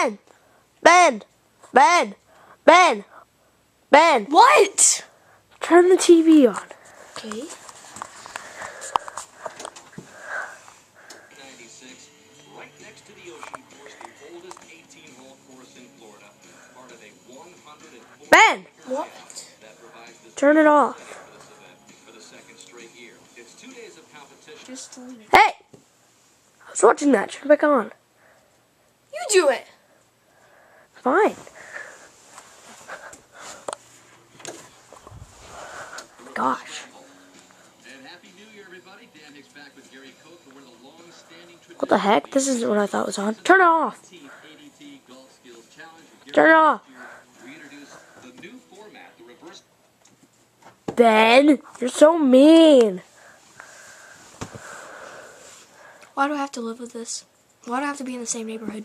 Ben! Ben! Ben! Ben! Ben! What? Turn the TV on. Okay. Right next to the Ocean Course, the oldest 18-hole course in Florida, part of a 140 Ben! What? that provides the Turn it off. for this event for the second straight year. It's 2 days of competition. Just delete it. Hey! I was watching that. Turn it back on. You do it. Fine. Gosh. And Happy New Year, everybody. Dan Hicks back with Gary Koch for one of the long-standing What the heck? This isn't what I thought was on. Turn it off. ADT Golf Skills Challenge. with Turn it Gary off. Koch. We introduced the new format, the reverse. Ben! You're so mean. Why do I have to live with this? Why do I have to be in the same neighborhood?